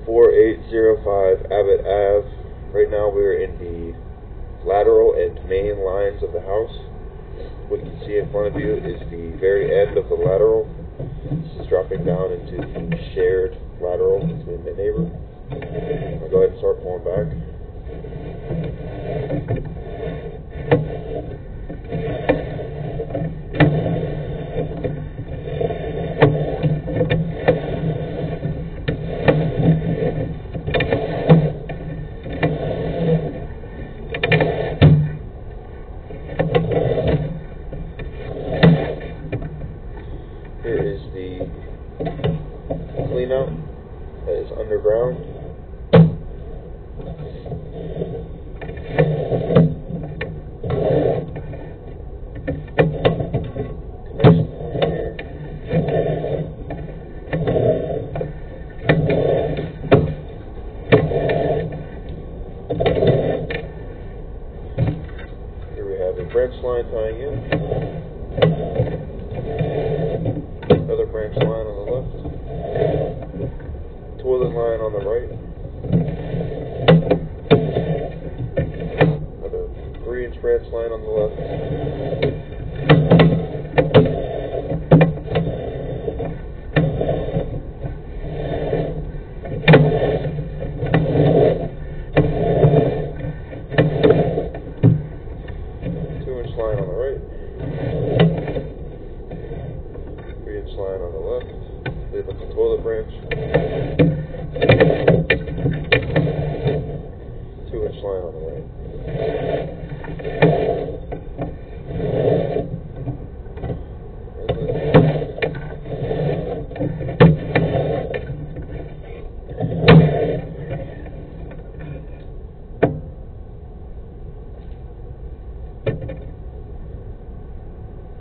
4805 Abbott Ave. Right now we're in the lateral and main lines of the house. What you see in front of you is the very end of the lateral. This is dropping down into the shared lateral between the neighbor. I'll go ahead and start pulling back. Here is the cleanout that is underground. Here we have a branch line tying in. Another branch line on the left. Toilet line on the right. Another 3-inch branch line on the left. Line on the right, 3-inch line on the left, lead up the toilet branch, 2-inch line on the right. And then